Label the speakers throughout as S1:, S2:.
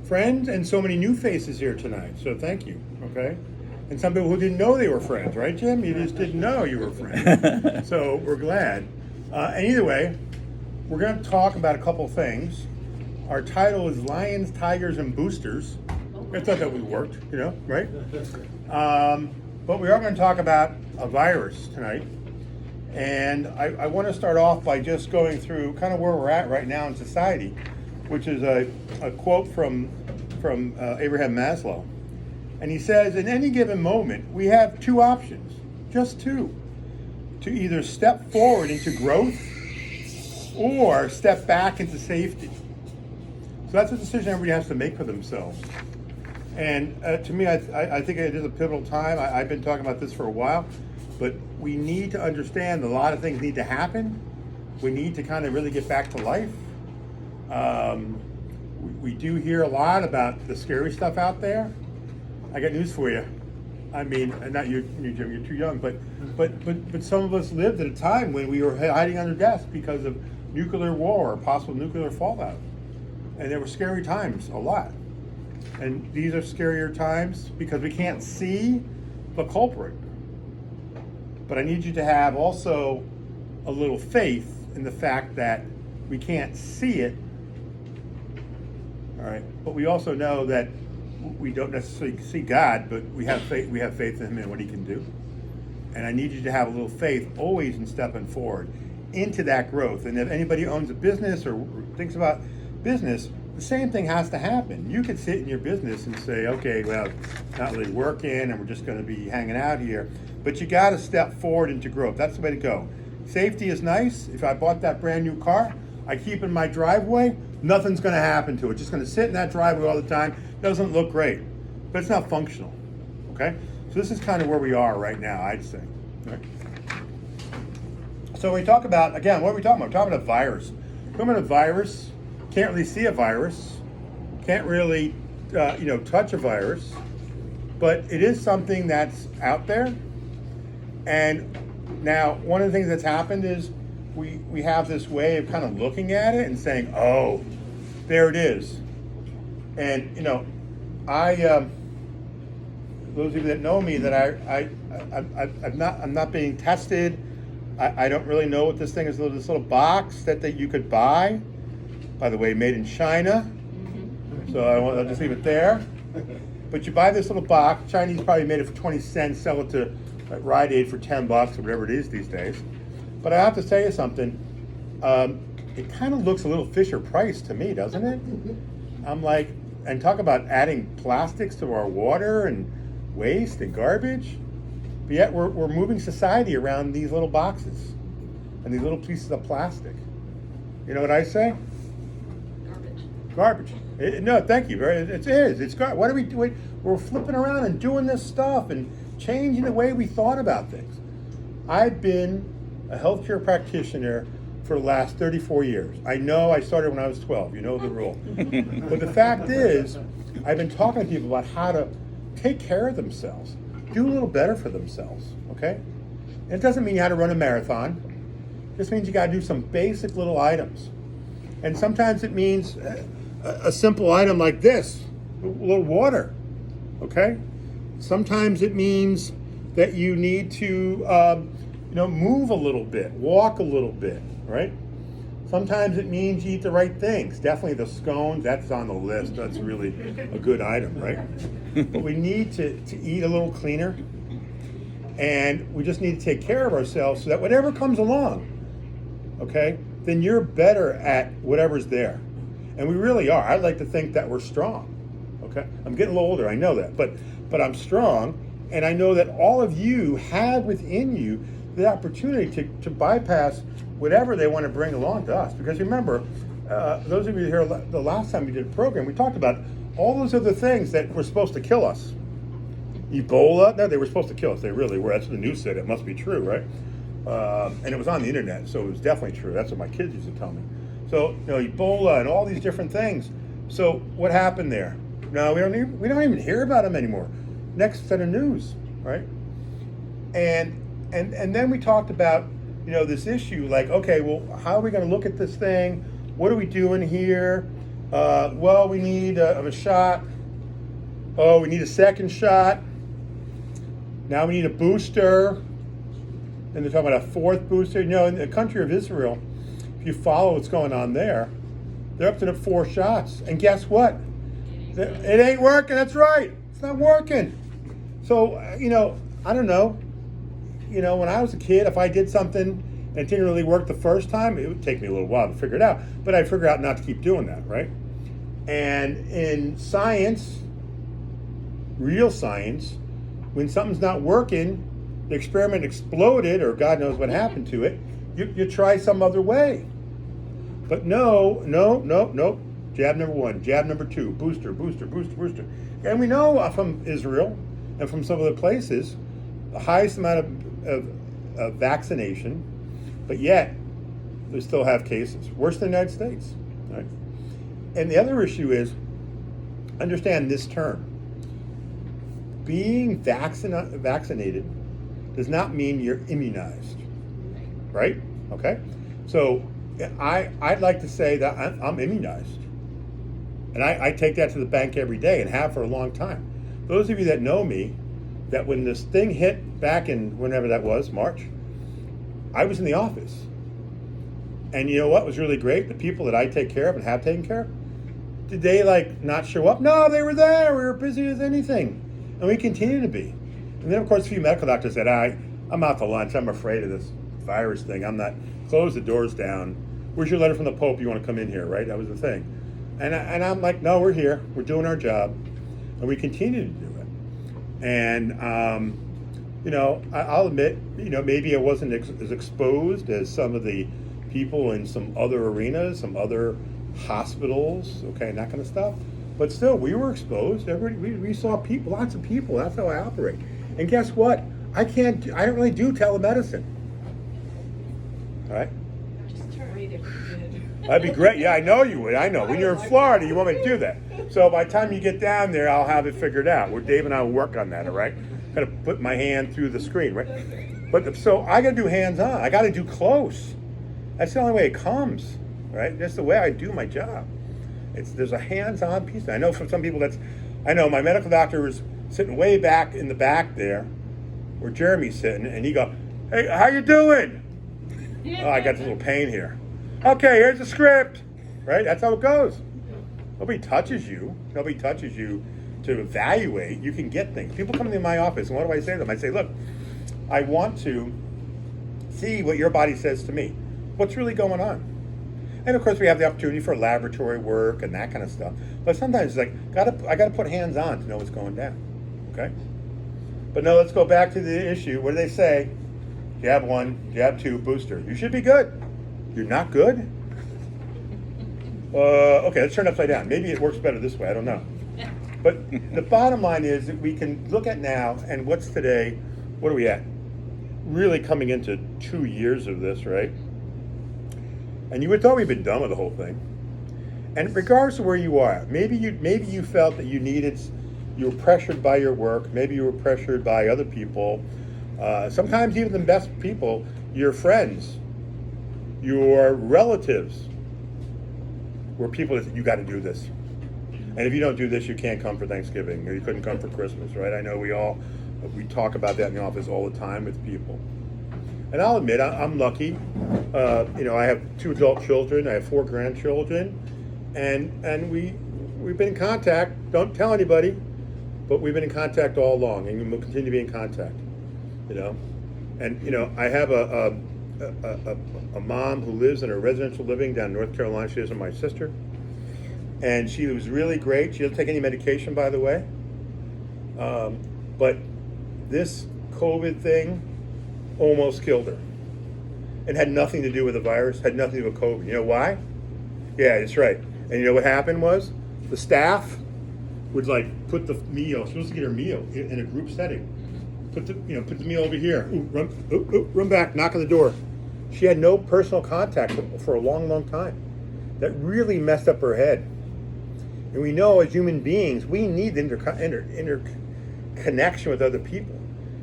S1: friends and so many new faces here tonight. So thank you. Okay. And some people who didn't know they were friends, right, Jim? You just didn't know you were friends. So we're glad. And either way, we're going to talk about a couple things. Our title is Lions, Tigers, and Boosters. I thought that would work, right? But we are going to talk about a virus tonight. And I want to start off by just going through kind of where we're at right now in society, which is a quote from Abraham Maslow. And he says, in any given moment, we have two options, just two, to either step forward into growth or step back into safety. So that's a decision everybody has to make for themselves. And to me, I think it is a pivotal time. I've been talking about this for a while, but we need to understand a lot of things need to happen. We need to kind of really get back to life. We do hear a lot about the scary stuff out there. I got news for you. I mean, not you, Jim. You're too young, but some of us lived at a time when we were hiding under desks because of nuclear war or possible nuclear fallout, and there were scary times, a lot. And these are scarier times because we can't see the culprit. But I need you to have also a little faith in the fact that we can't see it. All right, but we also know that we don't necessarily see God, but we have faith. We have faith in Him and what He can do. And I need you to have a little faith always in stepping forward into that growth. And if anybody owns a business or thinks about business, the same thing has to happen. You could sit in your business and say, okay, well, not really working, and we're just going to be hanging out here. But you got to step forward into growth. That's the way to go. Safety is nice. If I bought that brand new car, I keep it in my driveway, nothing's going to happen to it. It's just going to sit in that driveway all the time. Doesn't look great, but it's not functional. Okay? So this is kind of where we are right now, I'd say. Right? So we talk about, again, what are we talking about? We're talking about a virus. We're talking about a virus. Can't really see a virus. Can't really, touch a virus. But it is something that's out there. And now, one of the things that's happened is we have this way of kind of looking at it and saying, oh, there it is. And those of you that know me, that I'm not being tested. I don't really know what this thing is. This little box that you could buy. By the way, made in China. So I'll just leave it there. But you buy this little box. Chinese probably made it for 20 cents. Sell it to Rite Aid for $10 or whatever it is these days. But I have to tell you something. It kind of looks a little Fisher Price to me, doesn't it? I'm like, and talk about adding plastics to our water and waste and garbage. But yet we're moving society around these little boxes and these little pieces of plastic. You know what I say? Garbage. No, thank you. It is. It's garbage. What are we doing? We're flipping around and doing this stuff and changing the way we thought about things. I've been a healthcare practitioner for the last 34 years. I know I started when I was 12. You know the rule. But the fact is, I've been talking to people about how to take care of themselves, do a little better for themselves, okay? And it doesn't mean you had to run a marathon. It just means you got to do some basic little items. And sometimes it means a simple item like this, a little water, okay? Sometimes it means that you need to, move a little bit, walk a little bit, right? Sometimes it means you eat the right things. Definitely the scones, that's on the list. That's really a good item, right? But we need to eat a little cleaner, and we just need to take care of ourselves so that whatever comes along, okay, then you're better at whatever's there. And we really are. I'd like to think that we're strong, okay? I'm getting a little older, I know that, but I'm strong, and I know that all of you have within you the opportunity to bypass whatever they want to bring along to us. Because remember, those of you here, the last time we did a program, we talked about all those other things that were supposed to kill us. Ebola, no, they were supposed to kill us. They really were. That's what the news said. It must be true, right? And it was on the internet, so it was definitely true. That's what my kids used to tell me. So, Ebola and all these different things. So what happened there? No, we don't even hear about them anymore. Next set of news, right? And then we talked about, this issue, like, okay, well, how are we going to look at this thing? What are we doing here? Well, we need a shot. Oh, we need a second shot. Now we need a booster. Then they're talking about a fourth booster. You know, in the country of Israel, if you follow what's going on there, they're up to the 4 shots. And guess what? It ain't working. That's right. It's not working. So, I don't know. When I was a kid, if I did something and it didn't really work the first time, it would take me a little while to figure it out. But I'd figure out not to keep doing that, right? And in science, real science, when something's not working, the experiment exploded, or God knows what happened to it, you try some other way. But no. Jab number 1, jab number 2, booster. And we know from Israel and from some other places, the highest amount of vaccination, but yet they still have cases. Worse than the United States. Right? And the other issue is, understand this term. Being vaccinated does not mean you're immunized, right? Okay? So I'd like to say that I'm immunized. And I take that to the bank every day and have for a long time. Those of you that know me, that when this thing hit back in whenever that was, March, I was in the office. And you know what was really great? The people that I take care of and have taken care of, did they not show up? No, they were there. We were busy as anything. And we continue to be. And then, of course, a few medical doctors said, I'm out to lunch. I'm afraid of this virus thing. I'm not. Close the doors down. Where's your letter from the Pope? You want to come in here, right? That was the thing. And I'm like, no, we're here. We're doing our job. And we continue to do it. And, I'll admit, maybe I wasn't as exposed as some of the people in some other arenas, some other hospitals, okay, and that kind of stuff. But still, we were exposed. We saw people, lots of people. That's how I operate. And guess what? I don't really do telemedicine. All right?
S2: Just great if you did.
S1: That'd be great. Yeah, I know you would. I know. When you're in Florida, you want me to do that. So by the time you get down there, I'll have it figured out. Where Dave and I will work on that, all right? Got to put my hand through the screen, right? But so I got to do hands-on. I got to do close. That's the only way it comes, right? That's the way I do my job. There's a hands-on piece. I know for some people I know my medical doctor was sitting way back in the back there, where Jeremy's sitting, and he go, "Hey, how you doing?" Oh, I got this little pain here. Okay, here's the script, right? That's how it goes. Nobody touches you. Nobody touches you to evaluate. You can get things. People come into my office, and what do I say to them? I say, look, I want to see what your body says to me. What's really going on? And of course, we have the opportunity for laboratory work and that kind of stuff. But sometimes it's I got to put hands on to know what's going down. Okay? But no, let's go back to the issue. What do they say? Jab 1, jab 2, booster. You should be good. You're not good? Okay, let's turn it upside down. Maybe it works better this way. I don't know. But the bottom line is that we can look at now, and what's today? What are we at? Really coming into 2 years of this, right? And you would thought we'd been done with the whole thing. And regardless of where you are, maybe you felt that you were pressured by your work. Maybe you were pressured by other people. Sometimes even the best people, your friends, your relatives, were people that said, you got to do this. And if you don't do this, you can't come for Thanksgiving, or you couldn't come for Christmas, right? I know we talk about that in the office all the time with people. And I'll admit, I'm lucky. I have 2 adult children. I have 4 grandchildren. And we've been in contact. Don't tell anybody, but we've been in contact all along, and we'll continue to be in contact. And I have a mom who lives in a residential living down in North Carolina. She lives with my sister, and she was really great. She doesn't take any medication, by the way. But this COVID thing almost killed her. It had nothing to do with the virus. Had nothing to do with COVID. You know why? Yeah, that's right. And you know what happened was the staff would put the meal. She was supposed to get her meal in a group setting. Put the meal over here. Run back, knock on the door. She had no personal contact for a long, long time. That really messed up her head. And we know as human beings, we need interconnection with other people.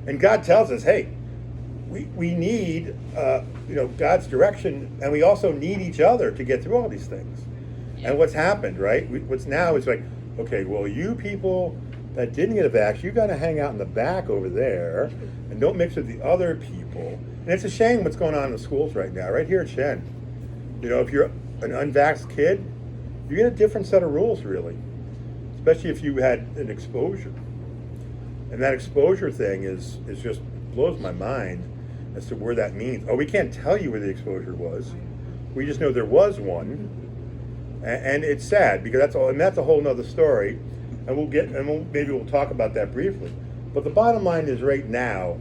S1: And God tells us, hey, we need God's direction, and we also need each other to get through all these things. And what's happened, right? What's now is like, okay, well, you people that didn't get a vax, you got to hang out in the back over there and don't mix with the other people. And it's a shame what's going on in the schools right now, right here at Shen. You know, if you're an unvaxxed kid, you get a different set of rules, really, especially if you had an exposure. And that exposure thing is just blows my mind as to where that means. Oh, we can't tell you where the exposure was. We just know there was one, and it's sad because that's a whole nother story, and maybe we'll talk about that briefly. But the bottom line is right now,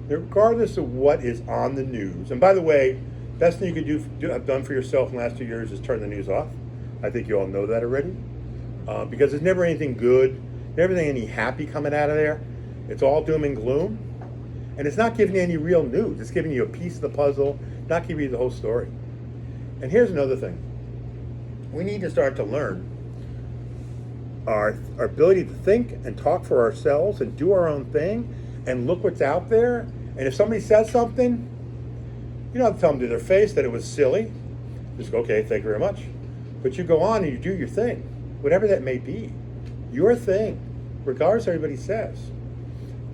S1: regardless of what is on the news, and by the way, best thing you could have done for yourself in the last 2 years is turn the news off. I think you all know that already, because there's never anything good, never any happy coming out of there. It's all doom and gloom, and it's not giving you any real news. It's giving you a piece of the puzzle, not giving you the whole story. And here's another thing: we need to start to learn our ability to think and talk for ourselves and do our own thing, and look what's out there. And if somebody says something, you don't have to tell them to their face that it was silly. Just go, okay, thank you very much. But you go on and you do your thing, whatever that may be, your thing, regardless of what everybody says.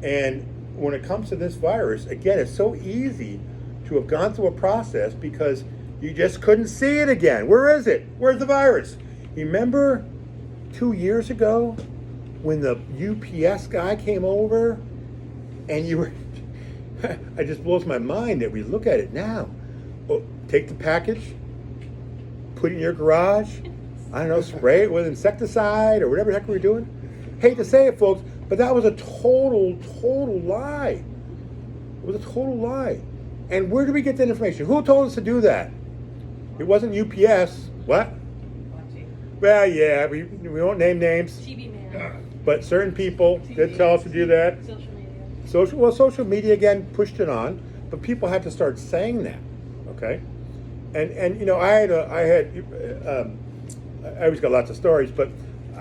S1: And when it comes to this virus, again, it's so easy to have gone through a process because you just couldn't see it again. Where is it? Where's the virus? Remember 2 years ago when the UPS guy came over and you were, it just blows my mind that we look at it now. Oh, take the package, put it in your garage, I don't know, spray it with insecticide or whatever the heck we were doing. Hate to say it, folks, but that was a total lie. It was a total lie. And where did we get that information? Who told us to do that? It wasn't UPS. What? Well, yeah, we won't name names.
S2: TV man.
S1: But certain people did tell us to do that.
S2: Social media.
S1: Social media again pushed it on, but people had to start saying that, okay? And you know, I always got lots of stories, but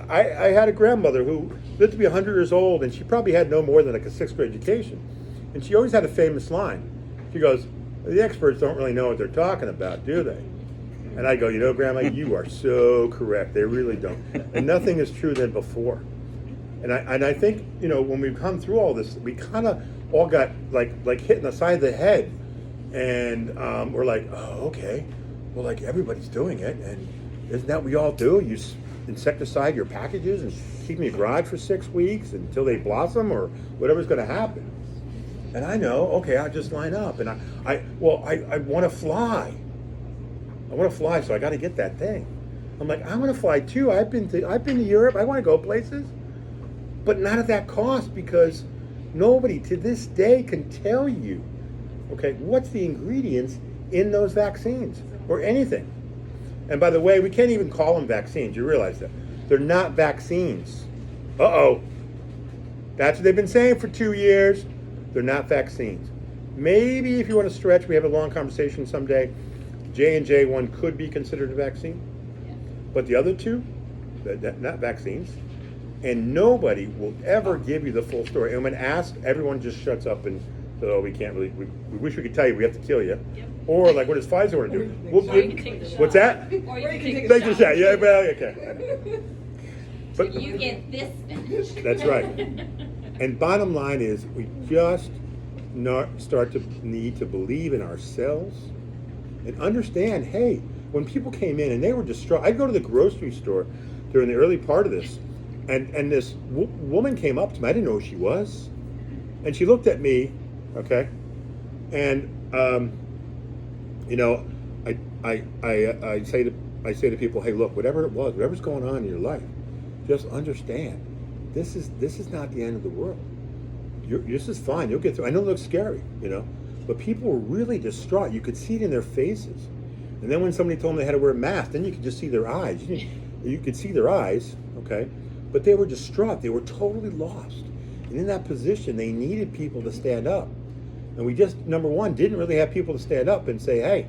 S1: I had a grandmother who lived to be 100 years old, and she probably had no more than like a 6th grade education, and she always had a famous line. She goes, "The experts don't really know what they're talking about, do they?" And I go, "You know, Grandma, you are so correct. They really don't. And nothing is true than before." And I think, you know, when we've come through all this, we kind of all got like hit in the side of the head, and we're like, "Oh, okay. Well, like everybody's doing it, and isn't that what we all do? You insecticide your packages and keep them in your garage for 6 weeks until they blossom or whatever's going to happen." And I know, okay, I'll just line up, and I want to fly. I want to fly, so I got to get that thing. I'm like, I want to fly too. I've been to Europe. I want to go places, but not at that cost, because nobody to this day can tell you, okay, what's the ingredients in those vaccines or anything. And by the way, we can't even call them vaccines. You realize that they're not vaccines. Uh-oh. That's what they've been saying for 2 years. They're not vaccines. Maybe if you want to stretch, we have a long conversation someday. J&J one could be considered a vaccine, but the other two, they're not vaccines. And nobody will ever give you the full story. And when asked, everyone just shuts up and says, "Oh, we can't really. We wish we could tell you. We have to kill you."
S2: Yep.
S1: Or like, what does Pfizer want to do?
S2: Or you can take the shot.
S1: What's that?
S2: Or you can take
S1: Take the shot. Yeah, well, okay. But
S3: You get this finish.
S1: that's right. And bottom line is, we just start to need to believe in ourselves and understand, hey, when people came in and they were distraught, I'd go to the grocery store during the early part of this, and this woman came up to me. I didn't know who she was. And she looked at me, okay, and, you know, I say to people, hey, look, whatever it was, whatever's going on in your life, just understand, this is not the end of the world. This is fine. You'll get through. I know it looks scary, you know, but people were really distraught. You could see it in their faces. And then when somebody told them they had to wear a mask, then you could just see their eyes. You could see their eyes, okay, but they were distraught. They were totally lost. And in that position, they needed people to stand up. And we just, number one, didn't really have people to stand up and say, hey,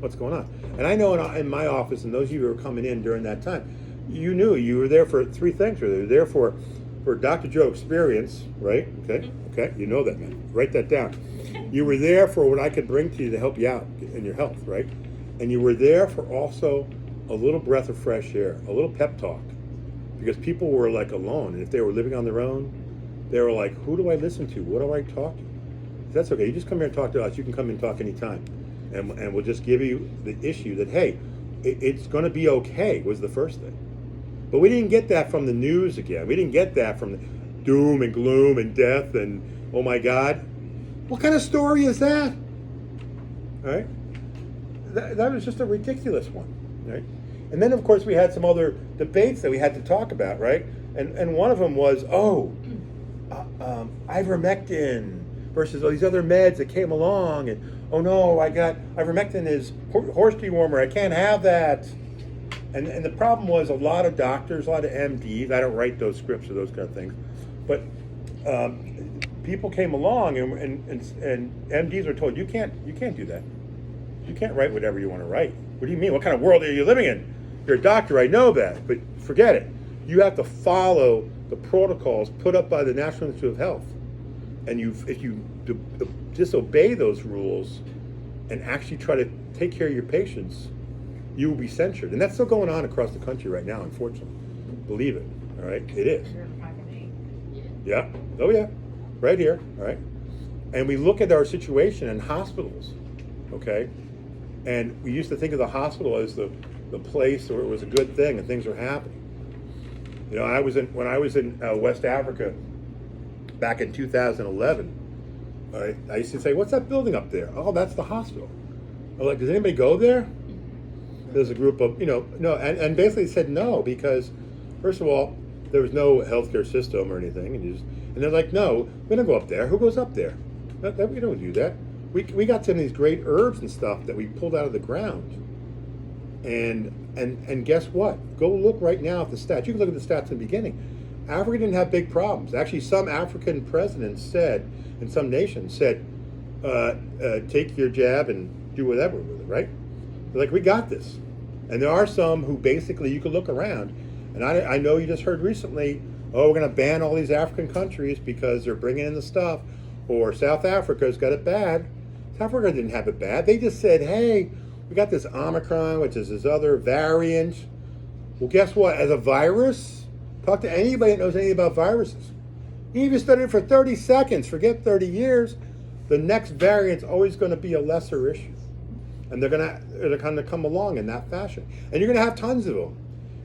S1: what's going on? And I know in my office, and those of you who were coming in during that time, you knew you were there for 3 things. You were there for Dr. Joe Experience, right? Okay, you know that, man. Write that down. You were there for what I could bring to you to help you out in your health, right? And you were there for also a little breath of fresh air, a little pep talk, because people were like alone, and if they were living on their own, they were like, who do I listen to? What do I talk to? That's okay. You just come here and talk to us. You can come and talk anytime, and we'll just give you the issue that, hey, it's going to be okay, was the first thing. But we didn't get that from the news again. We didn't get that from the doom and gloom and death and, oh my God. What kind of story is that? All right? That was just a ridiculous one, right? And then, of course, we had some other debates that we had to talk about, right? And one of them was, ivermectin versus all these other meds that came along, and oh no, I got ivermectin is horse dewormer. I can't have that. And the problem was a lot of doctors, a lot of MDs. I don't write those scripts or those kind of things, but people came along and MDs were told you can't do that. You can't write whatever you want to write. What do you mean? What kind of world are you living in? You're a doctor, I know that, but forget it. You have to follow the protocols put up by the National Institute of Health. And if you disobey those rules and actually try to take care of your patients, you will be censured. And that's still going on across the country right now, unfortunately. Believe it, all right? It is. Yeah, oh yeah, right here, all right? And we look at our situation in hospitals, okay? And we used to think of the hospital as the place where it was a good thing and things were happening. You know, when I was in West Africa back in 2011, I used to say, what's that building up there? Oh, that's the hospital. I'm like, does anybody go there? There's a group of, no, and basically said no, because first of all, there was no healthcare system or anything, and they're like, no, we don't go up there. Who goes up there? We don't do that. We got some of these great herbs and stuff that we pulled out of the ground. And guess what? Go look right now at the stats. You can look at the stats in the beginning. Africa didn't have big problems. Actually, some African presidents said, and some nations said, take your jab and do whatever with it, right? They're like, we got this. And there are some who basically, you can look around, and I know you just heard recently, oh, we're going to ban all these African countries because they're bringing in the stuff, or South Africa's got it bad. South Africa didn't have it bad. They just said, hey, we got this Omicron, which is this other variant. Well, guess what? As a virus, talk to anybody that knows anything about viruses. You even study it for 30 seconds, forget 30 years. The next variant's always going to be a lesser issue. And they're going to come along in that fashion. And you're going to have tons of them.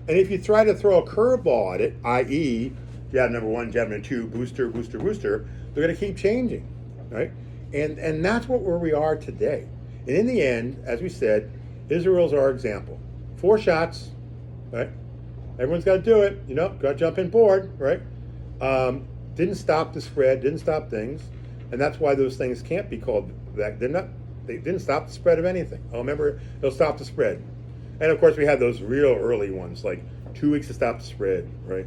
S1: And if you try to throw a curveball at it, i.e., jab number 1, jab number 2, booster, they're going to keep changing, right? And that's where we are today. And in the end, as we said, Israel's our example. 4 shots, right? Everyone's got to do it, got to jump in board, right? Didn't stop the spread, didn't stop things. And that's why those things can't be called that. They didn't stop the spread of anything. Oh, remember, they'll stop the spread. And of course, we had those real early ones, like 2 weeks to stop the spread, right?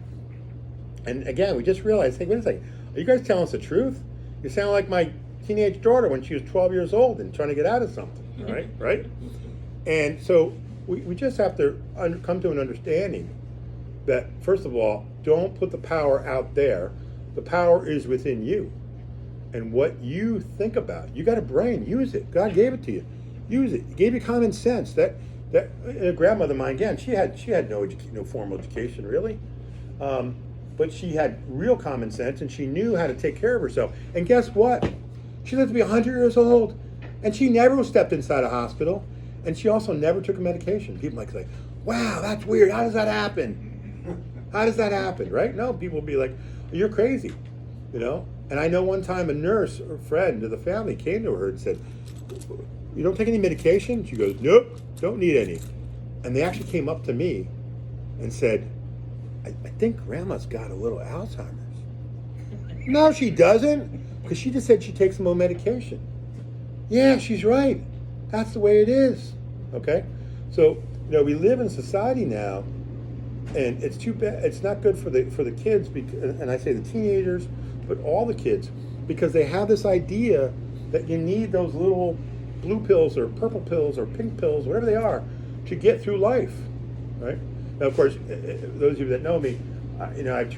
S1: And again, we just realized, hey, wait a second, are you guys telling us the truth? You sound like my teenage daughter when she was 12 years old and trying to get out of something, right? And so we just have to come to an understanding that, first of all, don't put the power out there. The power is within you. And what you think about. You got a brain, use it. God gave it to you. Use it. He gave you common sense. That a grandmother of mine, again, she had no formal education, really. But she had real common sense, and she knew how to take care of herself. And guess what? She lived to be 100 years old, and she never stepped inside a hospital, and she also never took a medication. People might say, wow, that's weird. How does that happen? How does that happen, right? No, people will be like, you're crazy, And I know one time a nurse or friend of the family came to her and said, you don't take any medication? She goes, nope, don't need any. And they actually came up to me and said, I think Grandma's got a little Alzheimer's. No, she doesn't, because she just said she takes more medication. Yeah, she's right. That's the way it is. Okay? So, we live in society now, and it's too bad. It's not good for the kids, and I say the teenagers, but all the kids, because they have this idea that you need those little blue pills or purple pills or pink pills, whatever they are, to get through life, right? Now, of course, those of you that know me, I have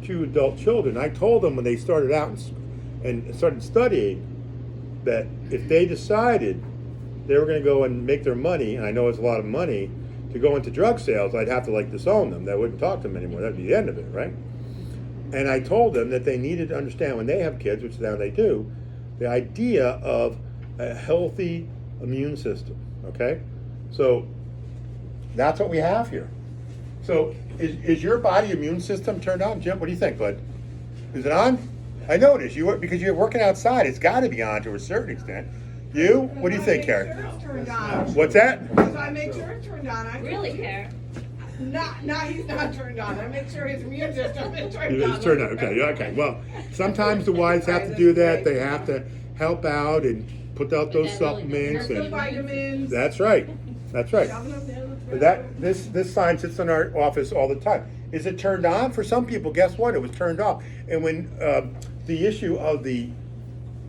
S1: two adult children. I told them when they started out and started studying that if they decided they were going to go and make their money, and I know it's a lot of money, to go into drug sales, I'd have to like disown them. I wouldn't talk to them anymore. That'd be the end of it, right? And I told them that they needed to understand when they have kids, which now they do, the idea of a healthy immune system. Okay, so that's what we have here. So is your body immune system turned on, Jim? What do you think, bud? Is it on? I know it is. Because you're working outside. It's got to be on to a certain extent. You? What do you think, Karen?
S3: Sure it's turned on.
S1: What's that?
S3: Because I make sure it's turned on.
S2: Really, Karen?
S3: He's not turned on. I make sure his immune system is turned on.
S1: It's turned on. Okay. Okay. Well, sometimes the wives have to do that. They have to help out and put out those supplements.
S3: The
S1: And
S3: vitamins.
S1: that's right. That's right.
S3: Shoving up there with
S1: This sign sits in our office all the time. Is it turned on? For some people, guess what? It was turned off. And when the issue of the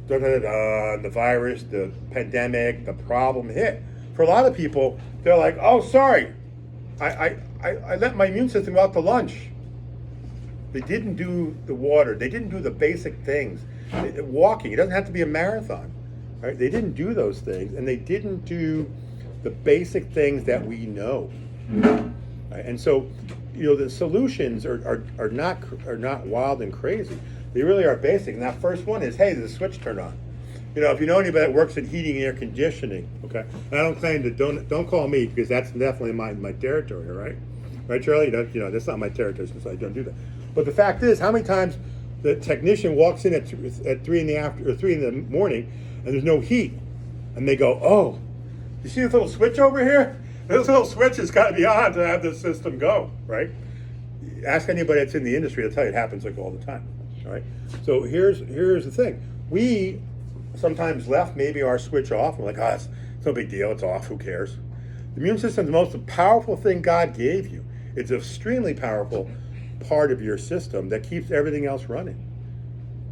S1: virus, the pandemic, the problem hit, for a lot of people, they're like, "Oh, sorry, I let my immune system go out to lunch." They didn't do the water. They didn't do the basic things. Walking. It doesn't have to be a marathon, right? They didn't do those things, and they didn't do the basic things that we know. Right? And so, the solutions are not wild and crazy. They really are basic. And that first one is, hey, the switch turned on. If you know anybody that works in heating and air conditioning, okay. And I don't claim to don't call me, because that's definitely my territory, right? Right, Charlie? That's not my territory, since I don't do that. But the fact is, how many times the technician walks in at 3 in the morning, and there's no heat, and they go, "Oh, you see this little switch over here? This little switch has got to be on to have this system go," right? Ask anybody that's in the industry; they'll tell you it happens like all the time. All right. So here's the thing: we sometimes left maybe our switch off. We're like, it's no big deal. It's off. Who cares? The immune system is the most powerful thing God gave you. It's an extremely powerful part of your system that keeps everything else running.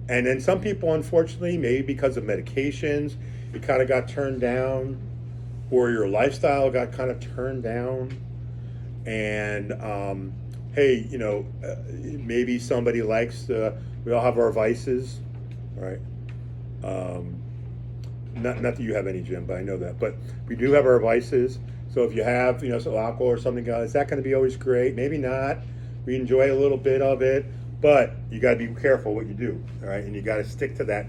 S1: And then some people, unfortunately, maybe because of medications, it kind of got turned down, or your lifestyle got kind of turned down. And hey, maybe somebody likes we all have our vices, right? Not that you have any, Jim, but I know that. But we do have our vices. So if you have, some alcohol or something, is that going to be always great? Maybe not. We enjoy a little bit of it, but you got to be careful what you do, all right? And you got to stick to that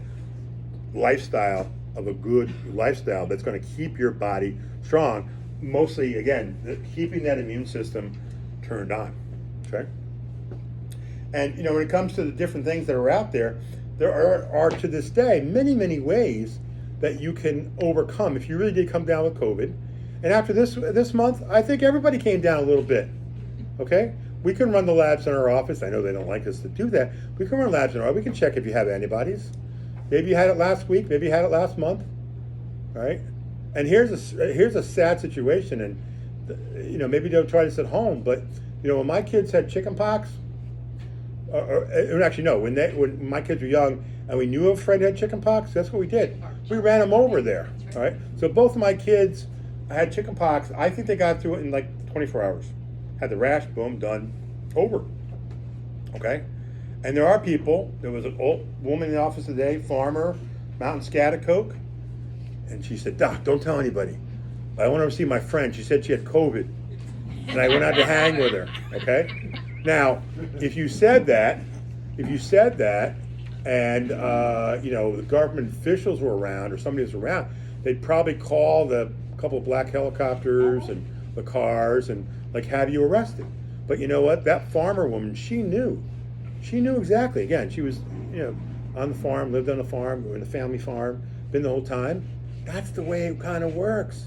S1: lifestyle of a good lifestyle that's going to keep your body strong. Mostly, again, keeping that immune system turned on, okay? And, when it comes to the different things that are out there, there are to this day many, many ways that you can overcome if you really did come down with COVID. And after this month, I think everybody came down a little bit, okay? We can run the labs in our office. I know they don't like us to do that. We can run labs in our office. We can check if you have antibodies. Maybe you had it last week. Maybe you had it last month, all right? And here's a sad situation, and maybe they'll try this at home, but when my kids had chickenpox, or actually no, when my kids were young and we knew a friend had chickenpox, that's what we did. We ran them over there, all right? So both of my kids had chickenpox. I think they got through it in like 24 hours. Had the rash, boom, done, over, okay? And there are people, there was an old woman in the office today, farmer, Mountain Scotticoke, and she said, "Doc, don't tell anybody. I want to see my friend. She said she had COVID." And I went out to hang with her, okay? Now, if you said that, and the government officials were around or somebody was around, they'd probably call the couple of black helicopters and the cars and have you arrested. But you know what? That farmer woman, she knew exactly. Again, she was on the farm, lived on the farm, in a family farm, been the whole time. That's the way it kind of works.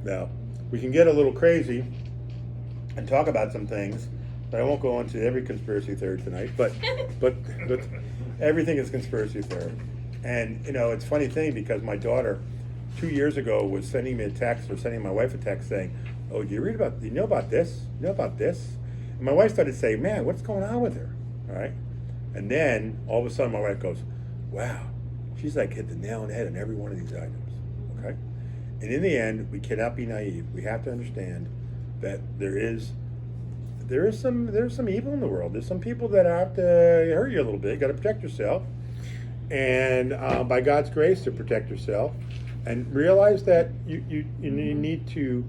S1: Now, we can get a little crazy and talk about some things. But I won't go into every conspiracy theory tonight, but everything is conspiracy theory. And it's a funny thing, because my daughter 2 years ago was sending me a text, or sending my wife a text saying, "Oh, do you know about this? You know about this?" And my wife started saying, "Man, what's going on with her?" All right. And then all of a sudden my wife goes, "Wow, she's like hit the nail on the head on every one of these items." Okay. And in the end, we cannot be naive. We have to understand that there's some evil in the world. There's some people that have to hurt you a little bit. You got to protect yourself, and by God's grace, to protect yourself, and realize that you need to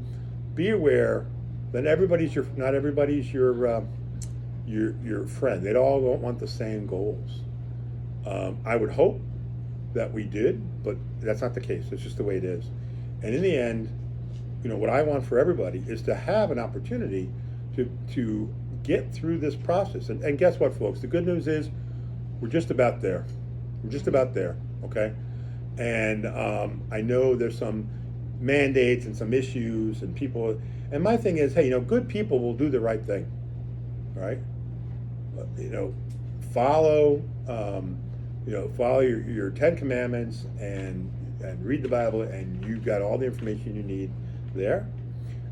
S1: be aware that not everybody's your friend. They all don't want the same goals. I would hope that we did, but that's not the case. It's just the way it is. And in the end, what I want for everybody is to have an opportunity to get through this process. And guess what, folks? The good news is we're just about there. We're just about there, okay? And I know there's some mandates and some issues and people. And my thing is, hey, good people will do the right thing, right? Follow, follow your 10 Commandments and read the Bible, and you've got all the information you need there.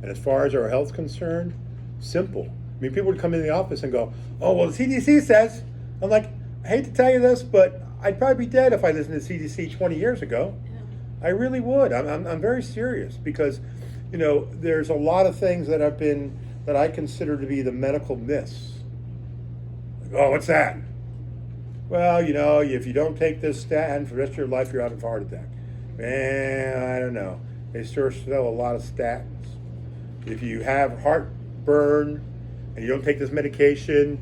S1: And as far as our health's concerned, simple. I mean, people would come into the office and go, "Oh, well, the CDC says." I'm like, I hate to tell you this, but I'd probably be dead if I listened to CDC 20 years ago. I really would. I'm very serious because, there's a lot of things that I consider to be the medical myths. Like, oh, what's that? Well, if you don't take this statin for the rest of your life, you're out of a heart attack. Man, I don't know. They sure sell a lot of statins. If you have heartburn and you don't take this medication,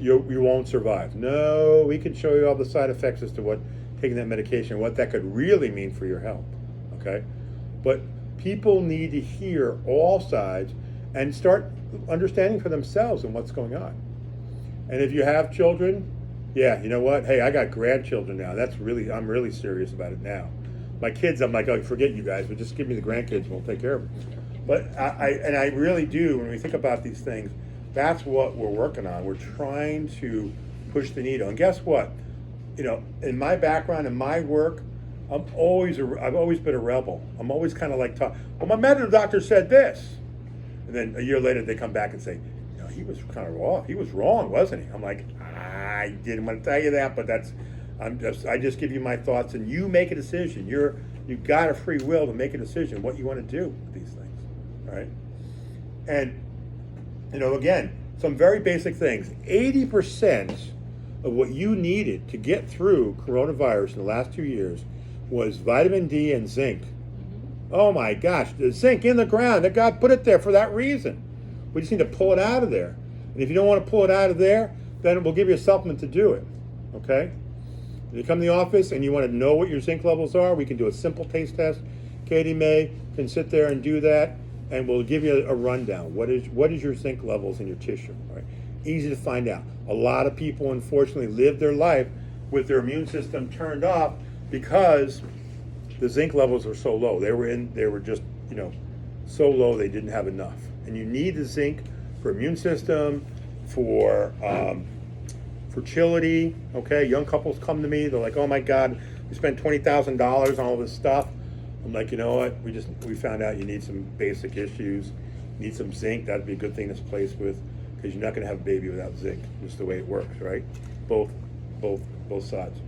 S1: you won't survive. No, we can show you all the side effects as to what taking that medication, what that could really mean for your health. Okay? But people need to hear all sides and start understanding for themselves and what's going on. And if you have children, yeah, you know what? Hey, I got grandchildren now. I'm really serious about it now. My kids, I'm like, oh, forget you guys, but just give me the grandkids and we'll take care of them. But I really do, when we think about these things, that's what we're working on. We're trying to push the needle. And guess what? In my background, in my work, I've always been a rebel. I'm always kind of like, well, my medical doctor said this. And then a year later, they come back and say, he was kind of off. He was wrong, wasn't he? I'm like, I didn't want to tell you that, but I just give you my thoughts, and you make a decision. You've got a free will to make a decision what you want to do with these things, all right? And again, some very basic things. 80% of what you needed to get through coronavirus in the last 2 years was vitamin D and zinc. Oh my gosh, the zinc in the ground. That God put it there for that reason. We just need to pull it out of there. And if you don't want to pull it out of there, then we'll give you a supplement to do it. Okay? If you come to the office and you want to know what your zinc levels are, we can do a simple taste test. Katie May can sit there and do that, and we'll give you a rundown. What is your zinc levels in your tissue? All right? Easy to find out. A lot of people, unfortunately, live their life with their immune system turned off because the zinc levels are so low. They were just so low they didn't have enough. And you need the zinc for immune system, for fertility. Okay, young couples come to me. They're like, "Oh my God, we spent $20,000 on all this stuff." I'm like, you know what? We found out you need some basic issues. You need some zinc. That'd be a good thing to place with, because you're not going to have a baby without zinc. Just the way it works, right? Both sides.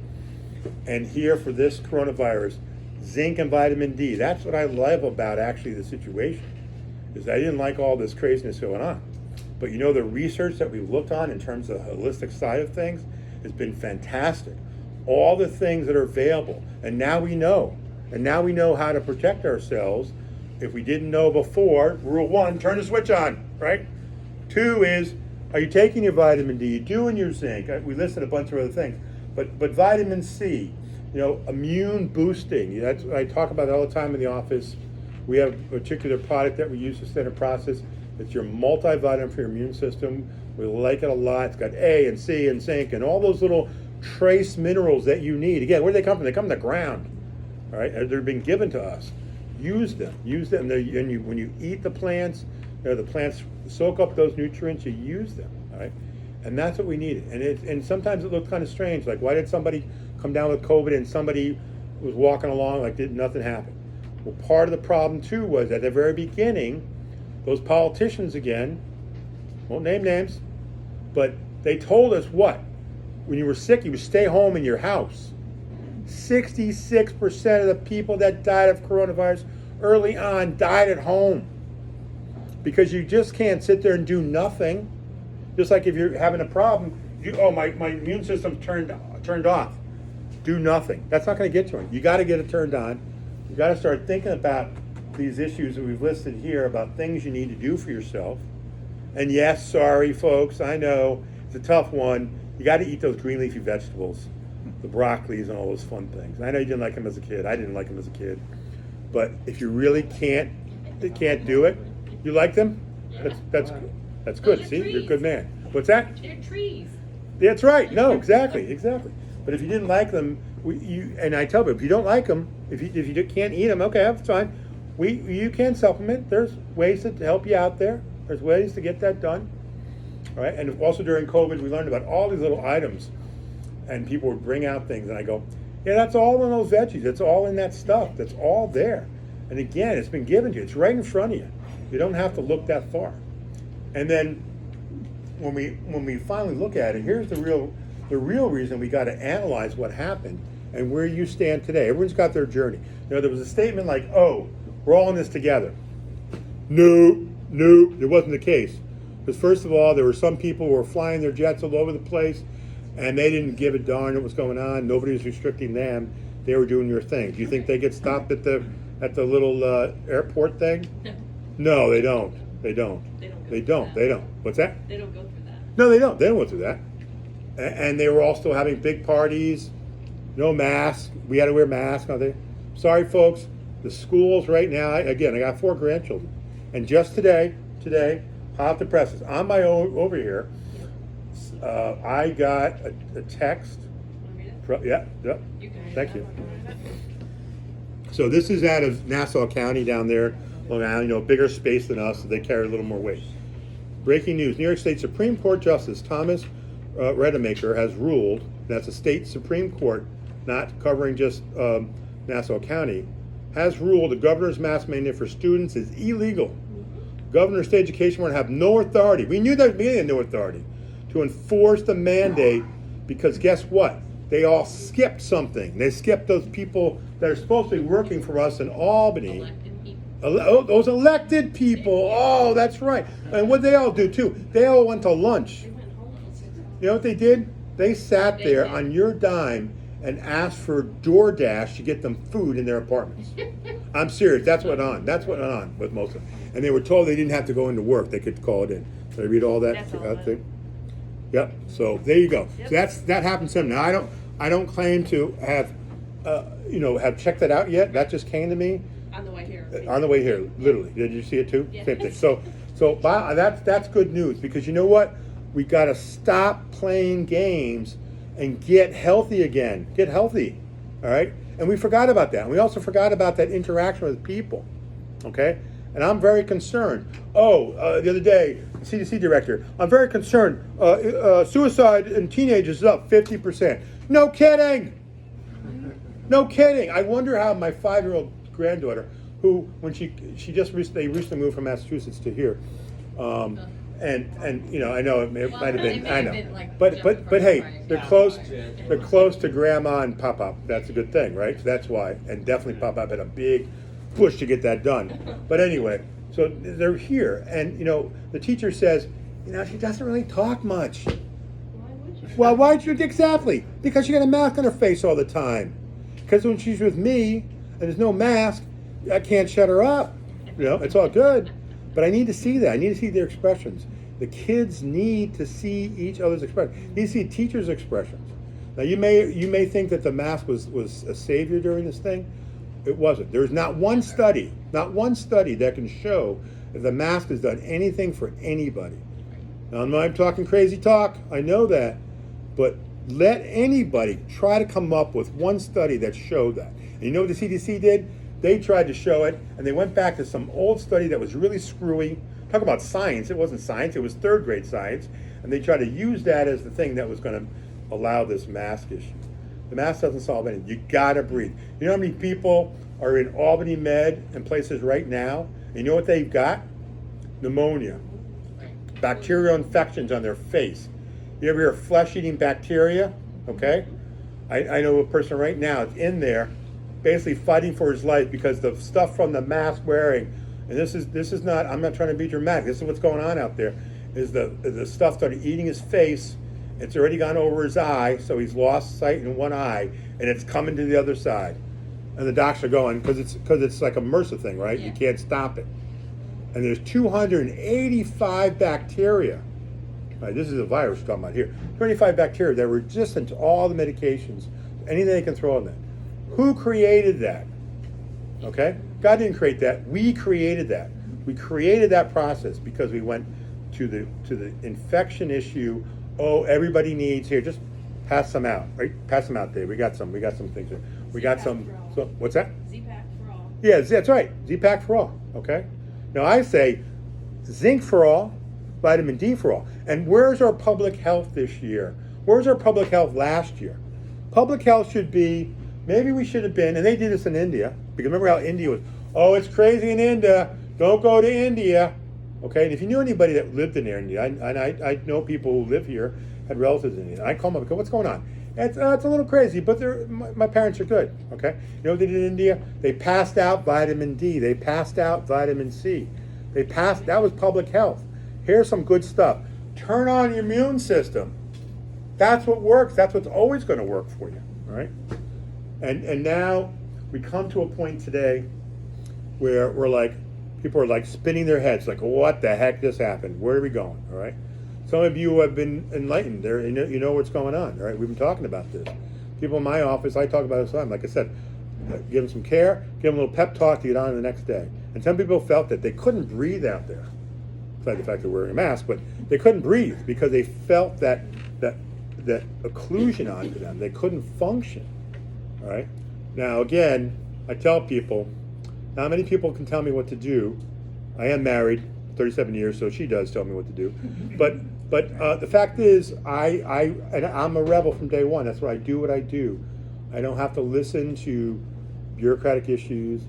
S1: And here for this coronavirus, zinc and vitamin D. That's what I love about actually the situation. Is I didn't like all this craziness going on. But the research that we've looked on in terms of the holistic side of things has been fantastic. All the things that are available. And now we know. And now we know how to protect ourselves. If we didn't know before, rule 1, turn the switch on, right? 2 is, are you taking your vitamin D? Are you doing your zinc? We listed a bunch of other things. But vitamin C, immune boosting. That's I talk about it all the time in the office. We have a particular product that we use to standard process. It's your multivitamin for your immune system. We like it a lot. It's got A and C and zinc and all those little trace minerals that you need. Again, where do they come from? They come from the ground. All right, they're being given to us. Use them. And when you eat the plants, the plants soak up those nutrients. You use them. All right, and that's what we needed. And sometimes it looked kind of strange. Like, why did somebody come down with COVID and somebody was walking along like nothing happened? Well, part of the problem too was at the very beginning, those politicians again, won't name names, but they told us what? When you were sick, you would stay home in your house. 66% of the people that died of coronavirus early on died at home. Because you just can't sit there and do nothing. Just like if you're having a problem, my immune system's turned off. Do nothing. That's not going to get to it. You got to get it turned on. You got to start thinking about these issues that we've listed here about things you need to do for yourself. And yes, sorry folks, I know it's a tough one. You got to eat those green leafy vegetables, the broccolis and all those fun things. I know you didn't like them as a kid. I didn't like them as a kid. But if you really can't do it, you like them? That's good. That's good.
S2: Those are
S1: See, you're a
S2: trees.
S1: good man. What's that?
S2: They're trees.
S1: That's right. No, exactly. But if you didn't like them, and I tell people, if you don't like them, if you can't eat them, okay, that's fine. You can supplement. There's ways to help you out there. There's ways to get that done. All right. And also during COVID, we learned about all these little items, and people would bring out things, and I go, yeah, that's all in those veggies. It's all in that stuff. That's all there. And again, it's been given to you. It's right in front of you. You don't have to look that far. And then when we finally look at it, here's the real reason we got to analyze what happened and where you stand today. Everyone's got their journey. You know, there was a statement like, "Oh, we're all in this together." No, it wasn't the case. Because first of all, there were some people who were flying their jets all over the place, and they didn't give a darn what was going on. Nobody was restricting them. They were doing their thing. Do you think they get stopped at the little airport thing? No, they don't. They don't. What's that?
S2: They don't go through that.
S1: No, they don't. They don't go through that. And they were all still having big parties, no masks. We had to wear masks. Sorry, folks. The schools right now, I got 4 grandchildren. And just today, hot off the presses, on my own over here, I got a text.
S2: Want to read it?
S1: Yeah.
S2: You can read it.
S1: Thank you. So this is out of Nassau County down there, Long Island, bigger space than us, so they carry a little more weight. Breaking news, New York State Supreme Court Justice Thomas Redemaker has ruled, that's a state Supreme Court, not covering just Nassau County, has ruled the governor's mask mandate for students is illegal. Governor State Education Board have no authority, we knew that they had no authority, to enforce the mandate because guess what? They all skipped something. They skipped those people that are supposed to be working for us in Albany.
S2: Elected people.
S1: Those elected people. Oh, that's right. And what they all do too? They all went to lunch.
S2: They went home.
S1: You know what they did? They sat
S2: They
S1: there
S2: did.
S1: on your dime and asked for DoorDash to get them food in their apartments. I'm serious. That's what went on with most of them. And they were told they didn't have to go into work. They could call it in. Did I read all that
S2: That's all of it.
S1: thing? Yep. So there you go.
S2: Yep.
S1: So that happens to them. Now I don't claim to have have checked that out yet. That just came to me
S2: On the way here.
S1: on the way here. Literally. Did you see it too?
S2: Yeah.
S1: Same thing. So that's good news because you know what? We got to stop playing games and get healthy again. Get healthy. All right? And we forgot about that. And we also forgot about that interaction with people. Okay? And I'm very concerned. The other day, CDC director, I'm very concerned. Suicide in teenagers is up 50%. No kidding. No kidding. I wonder how my 5-year-old granddaughter, who when they recently moved from Massachusetts to here, and I know it might have been, I know, but hey, they're close to Grandma and Pop-Up. That's a good thing, right? So that's why, and definitely Pop-Up had a big push to get that done. But anyway, so they're here, and the teacher says, she doesn't really talk much.
S2: Why would you?
S1: Well, why'd you exactly? Because she got a mask on her face all the time. Because when she's with me and there's no mask, I can't shut her up. It's all good. But I need to see that. I need to see their expressions. The kids need to see each other's expressions. Need to see teachers' expressions. Now you may think that the mask was a savior during this thing. It wasn't. There's not one study that can show that the mask has done anything for anybody. Now I'm talking crazy talk. I know that, but let anybody try to come up with one study that showed that. And you know what the CDC did? They tried to show it, and they went back to some old study that was really screwy. Talk about science. It wasn't science. It was third-grade science. And they tried to use that as the thing that was going to allow this mask issue. The mask doesn't solve anything. You got to breathe. You know how many people are in Albany Med and places right now? And you know what they've got? Pneumonia. Bacterial infections on their face. You ever hear of flesh-eating bacteria? Okay? I know a person right now that's in there basically fighting for his life because the stuff from the mask wearing, and this is not, I'm not trying to be dramatic, this is what's going on out there, is the stuff started eating his face, it's already gone over his eye, so he's lost sight in one eye, and it's coming to the other side. and the docs are going because it's like a MRSA thing, right? You
S2: Yeah.
S1: can't stop it. And there's 285 bacteria. Right, this is a virus we're talking about here. 25 bacteria that are resistant to all the medications, anything they can throw in there. Who created that? Okay, God didn't create that. We created that. We created that process because we went to the infection issue. Oh, everybody needs here. Just pass them out, right? Pass them out there. We got some things here. We got some. So, what's that?
S2: Z-Pack for all.
S1: Yeah, that's right. Z-Pack for all. Okay. Now I say zinc for all, vitamin D for all. And where's our public health this year? Where's our public health last year? Public health should be, maybe we should have been, and they did this in India, because remember how India was, oh, it's crazy in India, don't go to India. Okay, and if you knew anybody that lived in India, I know people who live here, had relatives in India, and I call them up and go, what's going on? It's a little crazy, but my parents are good, okay? You know what they did in India? They passed out vitamin D, they passed out vitamin C. That was public health. Here's some good stuff. Turn on your immune system. That's what works. That's what's always going to work for you, all right? And now we come to a point today where people are like spinning their heads, like, what the heck just happened? Where are we going, all right? Some of you have been enlightened. There, you know what's going on, all right? We've been talking about this. People in my office, I talk about it all the time. Like I said, give them some care, give them a little pep talk to get on to the next day. And some people felt that they couldn't breathe out there, besides the fact they're wearing a mask, but they couldn't breathe because they felt that occlusion onto them. They couldn't function, all right? Now, again, I tell people, not many people can tell me what to do. I am married 37 years, so she does tell me what to do. But the fact is, I'm a rebel from day one. That's why I do what I do. I don't have to listen to bureaucratic issues.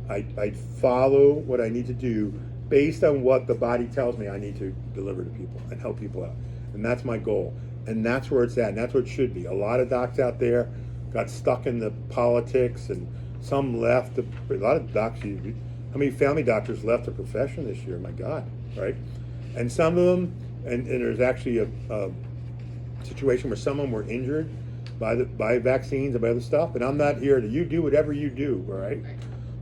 S1: I follow what I need to do based on what the body tells me I need to deliver to people and help people out. And that's my goal. And that's where it's at, and that's what it should be. A lot of docs out there got stuck in the politics, and some left. A lot of docs, how many family doctors left the profession this year? My God, right? And some of them, and there's actually a situation where some of them were injured by vaccines and by other stuff. And I'm not here to, you do whatever you do, all right?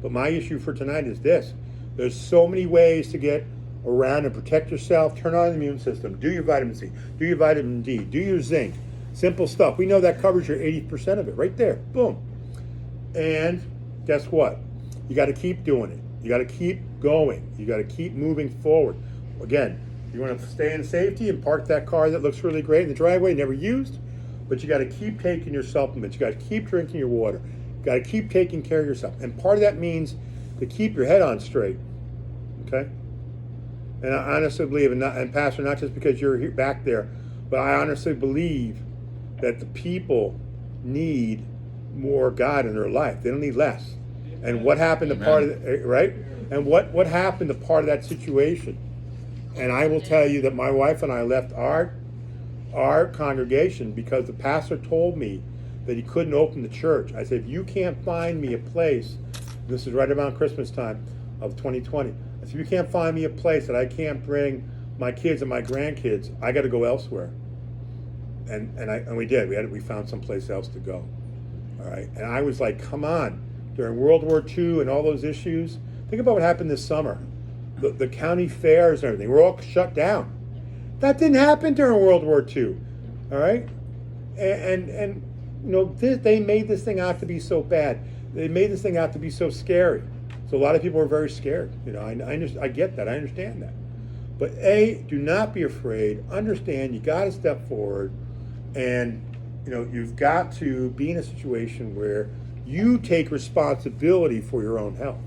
S1: But my issue for tonight is this. There's so many ways to get around and protect yourself. Turn on the immune system. Do your vitamin C. Do your vitamin D. Do your zinc. Simple stuff. We know that covers your 80% of it right there. Boom. And guess what? You got to keep doing it. You got to keep going. You got to keep moving forward. Again, you want to stay in safety and park that car that looks really great in the driveway, never used. But you got to keep taking your supplements. You got to keep drinking your water. You got to keep taking care of yourself. And part of that means to keep your head on straight. Okay? And I honestly believe, and Pastor, not just because you're here, back there, but I honestly believe that the people need more God in their life. They don't need less. And what happened to part of the, right? And what happened to part of that situation? And I will tell you that my wife and I left our congregation because the pastor told me that he couldn't open the church. I said, if you can't find me a place, this is right around Christmas time of 2020. I said, if you can't find me a place that I can't bring my kids and my grandkids, I got to go elsewhere. And we did. We found someplace else to go. All right. And I was like, come on. During World War II and all those issues, think about what happened this summer. The county fairs and everything were all shut down. That didn't happen during World War II. All right. And you know, they made this thing out to be so bad. They made this thing out to be so scary. So a lot of people are very scared. You know, I get that. I understand that. But do not be afraid. Understand you got to step forward, and you know you've got to be in a situation where you take responsibility for your own health.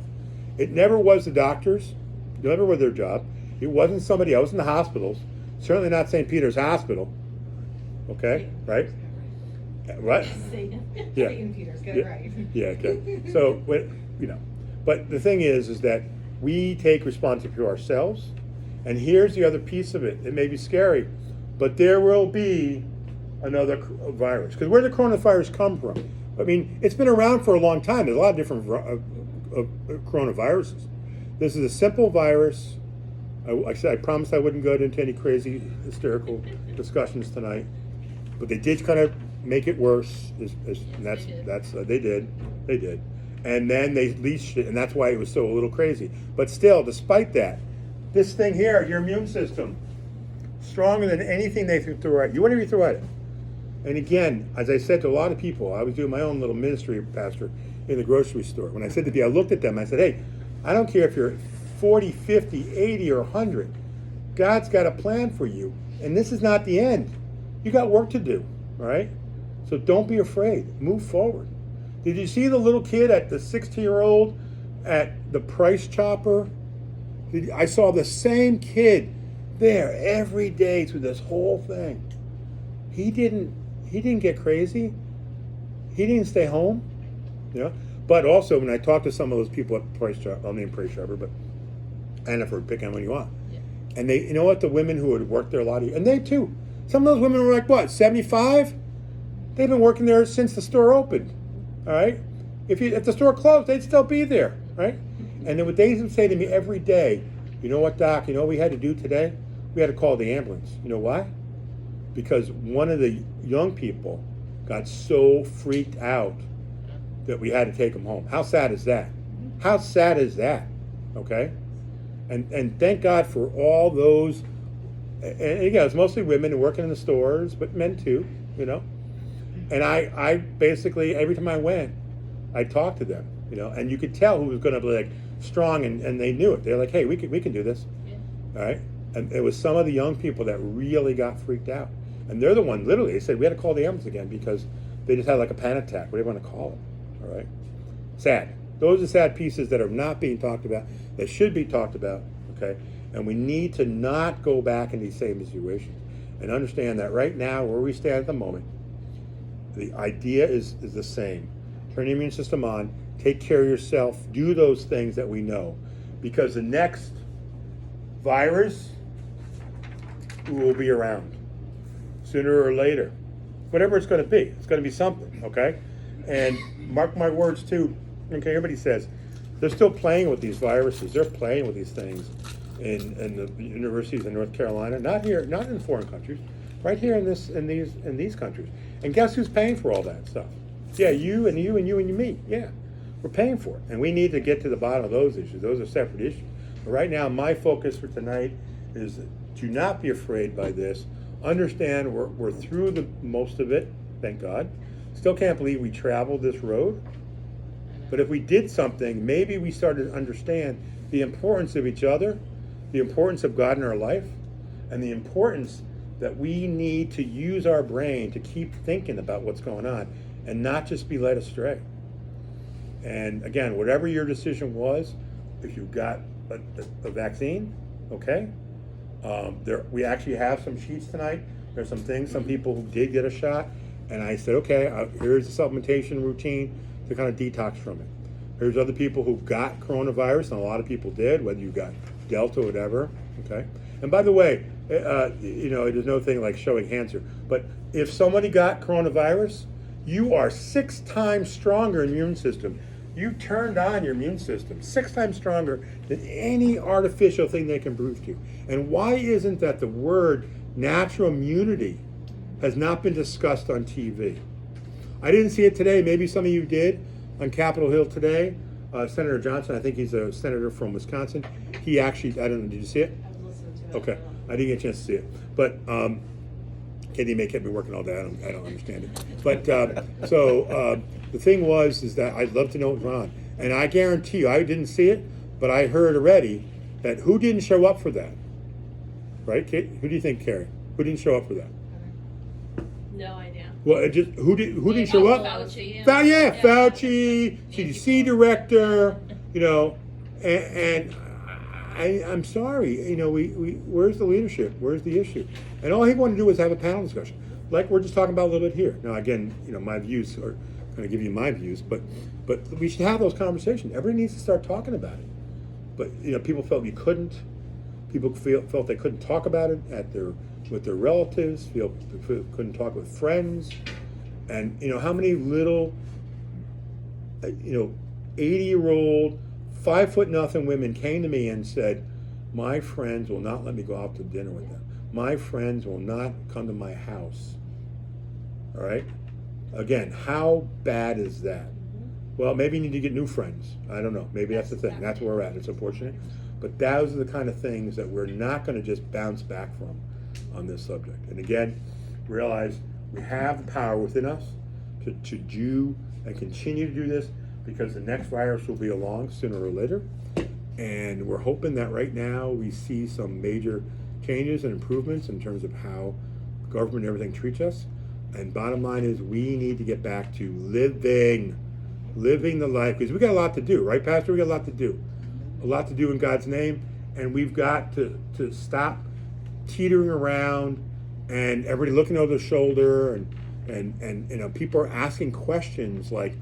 S1: It never was the doctors. It never was their job. It wasn't somebody else in the hospitals. Certainly not St. Peter's Hospital. Okay, right? What? Yeah.
S3: St. Peter's, get it right.
S1: Yeah. Okay. So, you know, but the thing is that we take responsibility for ourselves. And here's the other piece of it. It may be scary, but there will be another virus. Because where did the coronavirus come from? I mean, it's been around for a long time. There's a lot of different coronaviruses. This is a simple virus. I said I promised I wouldn't go into any crazy hysterical discussions tonight, but they did kind of make it worse. And they did. And then they leashed it, and that's why it was so a little crazy. But still, despite that, this thing here, your immune system, stronger than anything they threw at you, whatever you throw at it. And again, as I said to a lot of people, I was doing my own little ministry, pastor, in the grocery store. When I said to people, I looked at them, I said, hey, I don't care if you're 40, 50, 80, or 100. God's got a plan for you, and this is not the end. You got work to do, all right? So don't be afraid. Move forward. Did you see the little kid at the 16-year-old at the Price Chopper? I saw the same kid there every day through this whole thing. He didn't get crazy. He didn't stay home. You know? But also when I talked to some of those people at Price Chopper, I'll name Price Chopper, but Hannaford, pick on when you want.
S2: Yeah.
S1: And they, you know what, the women who had worked there a lot of years, and they too. Some of those women were like, what, 75? They've been working there since the store opened. All right? If the store closed, they'd still be there, right? And then what they would say to me every day, you know what, Doc, you know what we had to do today? We had to call the ambulance. You know why? Because one of the young people got so freaked out that we had to take him home. How sad is that? How sad is that? Okay? And thank God for all those, and again, it's mostly women working in the stores, but men too, you know? And I basically, every time I went, I talked to them, you know, and you could tell who was going to be like strong, and they knew it. They're like, hey, we can do this,
S2: Yeah.
S1: all right? And it was some of the young people that really got freaked out. And they're the one, literally, they said, we had to call the ambulance again because they just had like a panic attack, whatever you want to call it, all right? Sad. Those are sad pieces that are not being talked about, that should be talked about, okay? And we need to not go back in these same situations and understand that right now, where we stand at the moment, the idea is the same. Turn your immune system on, take care of yourself, do those things that we know. Because the next virus will be around sooner or later. Whatever it's going to be. It's going to be something, okay? And mark my words too, okay, everybody says, they're still playing with these viruses. They're playing with these things in the universities in North Carolina, not here, not in foreign countries, right here in these countries. And guess who's paying for all that stuff? Yeah, you and you and you and you, me. Yeah, we're paying for it, and we need to get to the bottom of those issues. Those are separate issues. But right now, my focus for tonight is to not be afraid by this. Understand we're through the most of it, thank God. Still can't believe we traveled this road. But if we did something, maybe we started to understand the importance of each other, the importance of God in our life, and the importance that we need to use our brain to keep thinking about what's going on and not just be led astray. And again, whatever your decision was, if you got a vaccine, okay. We actually have some sheets tonight. There's some things, some people who did get a shot, and I said, okay, here's the supplementation routine to kind of detox from it. There's other people who got coronavirus, and a lot of people did, whether you got Delta or whatever, okay? And by the way, you know, there's no thing like showing hands here, but if somebody got coronavirus, you are 6 times stronger immune system. You turned on your immune system 6 times stronger than any artificial thing they can prove to you. And why isn't that the word natural immunity has not been discussed on TV? I didn't see it today. Maybe some of you did on Capitol Hill today. Senator Johnson, I think he's a senator from Wisconsin. He actually, I don't know, did you see it?
S3: I was listening to it.
S1: Okay, I didn't get a chance to see it. But Katie may kept me working all day. I don't understand it. But the thing is that I'd love to know what's on. And I guarantee you, I didn't see it, but I heard already that who didn't show up for that? Right, Kate? Who do you think, Carrie? Who didn't show up for that?
S2: No idea.
S1: Well, who didn't show up?
S2: Fauci.
S1: Fauci, CDC director, you know, and I'm sorry, you know, we where's the leadership? Where's the issue? And all he wanted to do was have a panel discussion, like we're just talking about a little bit here. Now, again, you know, my views are going to give you my views, but we should have those conversations. Everybody needs to start talking about it. But you know, people felt you couldn't. People felt they couldn't talk about it with their relatives. Couldn't talk with friends. And you know how many little, 80-year-old, 5'0" women came to me and said, "My friends will not let me go out to dinner with them. My friends will not come to my house." All right. Again, how bad is that? Well, maybe you need to get new friends. I don't know. Maybe that's the thing. That's where we're at. It's unfortunate. But those are the kind of things that we're not going to just bounce back from on this subject. And again, realize we have the power within us to do and continue to do this, because the next virus will be along sooner or later. And we're hoping that right now we see some major changes and improvements in terms of how government and everything treats us. And bottom line is, we need to get back to living the life, because we got a lot to do, right, Pastor? We got a lot to do in God's name, and we've got to stop teetering around and everybody looking over their shoulder, and you know, people are asking questions like,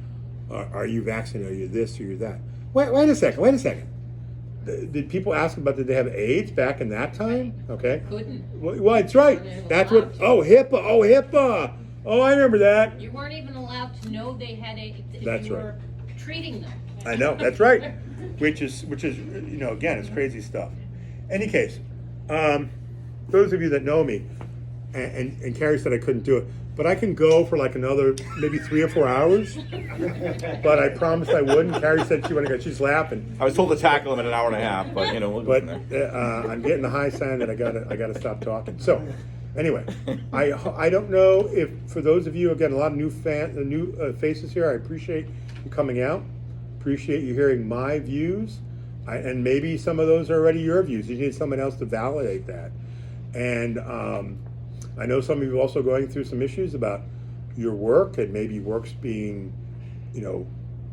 S1: are you vaccinated? Are you this? Are you that? Wait a second. Did people ask about, did they have AIDS back in that time? Okay.
S4: Couldn't.
S1: Well, that's right. That's what. Oh, HIPAA. Oh, I remember that.
S4: You weren't even allowed to know they had AIDS if
S1: That's
S4: you
S1: right.
S4: were treating them.
S1: I know, that's right. Which is, you know, again, it's crazy stuff. Any case, those of you that know me, and Carrie said I couldn't do it, but I can go for like another maybe 3 or 4 hours. But I promised I wouldn't. Carrie said she wanted to go. She's laughing.
S5: I was told to tackle him in an hour and a half, but you know, we'll go
S1: But
S5: from there.
S1: I'm getting the high sign that I gotta stop talking. So, anyway, I don't know if, for those of you, again, a lot of new faces here. I appreciate you coming out. Appreciate you hearing my views, and maybe some of those are already your views. You need someone else to validate that. And I know some of you are also going through some issues about your work, and maybe work's being, you know,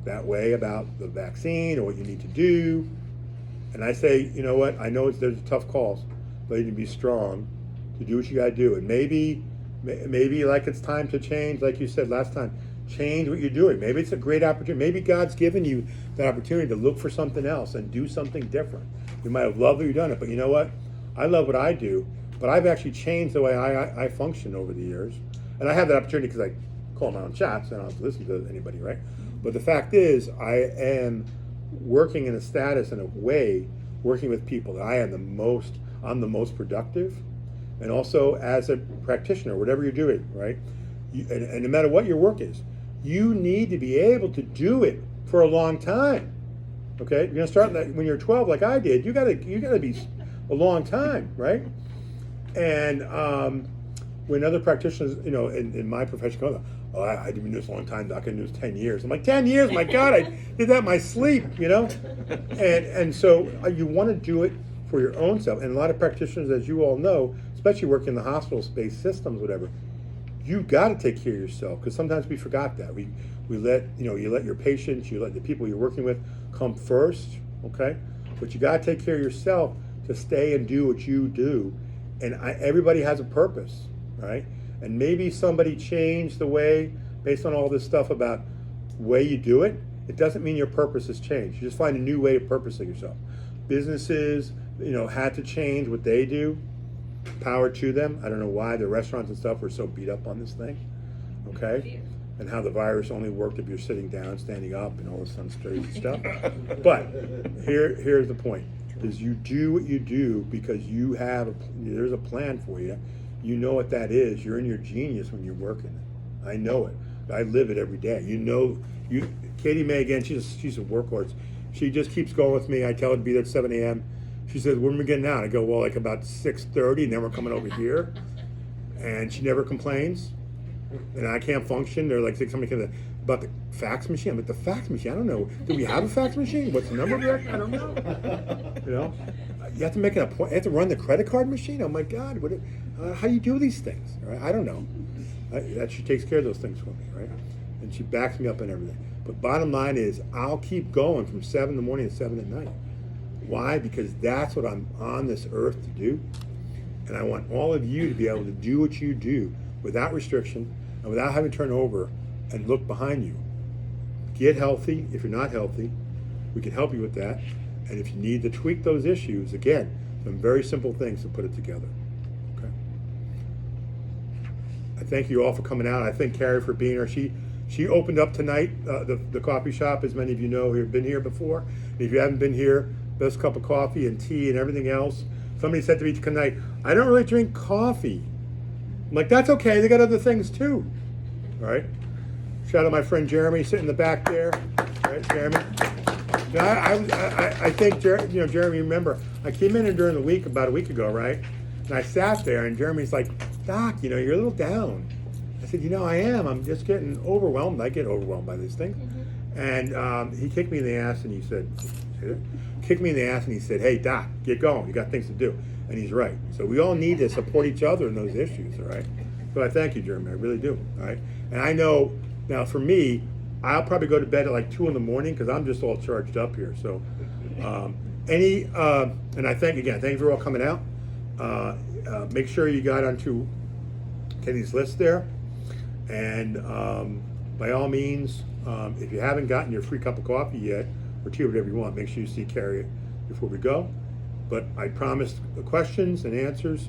S1: that way about the vaccine or what you need to do. And I say, you know what? I know there's tough calls, but you need to be strong to do what you got to do. And maybe like it's time to change, like you said last time. Change what you're doing. Maybe it's a great opportunity. Maybe God's given you that opportunity to look for something else and do something different. You might have loved that you've done it, but you know what? I love what I do, but I've actually changed the way I function over the years. And I have that opportunity because I call my own shots and I don't have to listen to anybody, right? But the fact is, I am working in a status, in a way, working with people that I'm the most productive. And also as a practitioner, whatever you're doing, right? And no matter what your work is, you need to be able to do it for a long time. Okay, you're gonna start when you're 12, like I did. You gotta be a long time, right? And when other practitioners, you know, in my profession go, oh, I've been doing this a long time, Doc. I've been doing this 10 years. I'm like, 10 years? My God, I did that in my sleep, you know? And so you want to do it for your own self. And a lot of practitioners, as you all know, especially working in the hospital space, systems, whatever, you've got to take care of yourself, because sometimes we forgot that. We let, you let your patients, you let the people you're working with come first, okay? But you got to take care of yourself to stay and do what you do. And everybody has a purpose, right? And maybe somebody changed the way, based on all this stuff about the way you do it. It doesn't mean your purpose has changed. You just find a new way of purposing yourself. Businesses, had to change what they do. Power to them. I don't know why the restaurants and stuff were so beat up on this thing, okay? And how the virus only worked if you're sitting down, standing up, and all this crazy stuff. But here's the point: is you do what you do because there's a plan for you. You know what that is. You're in your genius when you're working it. I know it. I live it every day. Katie May, again, she's a workhorse. She just keeps going with me. I tell her to be there at 7 a.m. She says, when are we getting out? I go, well, like about 6:30, and then we're coming over here. And she never complains. And I can't function. They're like, somebody can, about the fax machine. I'm like, the fax machine? I don't know. Do we have a fax machine? What's the number of it? I don't know. You have to make an appointment. You have to run the credit card machine? Oh my God. How do you do these things? Right? I don't know. She takes care of those things for me, right? And she backs me up and everything. But bottom line is, I'll keep going from 7 in the morning to 7 at night. Why? Because that's what I'm on this earth to do. And I want all of you to be able to do what you do without restriction and without having to turn over and look behind you. Get healthy. If you're not healthy, we can help you with that. And if you need to tweak those issues, again, some very simple things to put it together. Okay. I thank you all for coming out. I thank Carrie for being here. She opened up tonight, the coffee shop, as many of you know who have been here before. And if you haven't been here, best cup of coffee and tea and everything else. Somebody said to me tonight, I don't really drink coffee. I'm like, that's okay, they got other things too. All right? Shout out my friend Jeremy sitting in the back there. Right, Jeremy. I think Jeremy. Remember, I came in here during the week about a week ago, right? And I sat there, and Jeremy's like, "Doc, you're a little down." I said, I am. I'm just getting overwhelmed. I get overwhelmed by these things. And he kicked me in the ass, and he said, "Kicked me in the ass," and he said, "Hey, Doc, get going. You got things to do." And he's right. So we all need to support each other in those issues, all right? So I thank you, Jeremy. I really do, all right? And I know now for me, I'll probably go to bed at like 2 in the morning because I'm just all charged up here. So and I thank you for all coming out. Make sure you got onto Kenny's list there. And by all means, if you haven't gotten your free cup of coffee yet, or tea, or whatever you want, make sure you see Carrie before we go. But I promised the questions and answers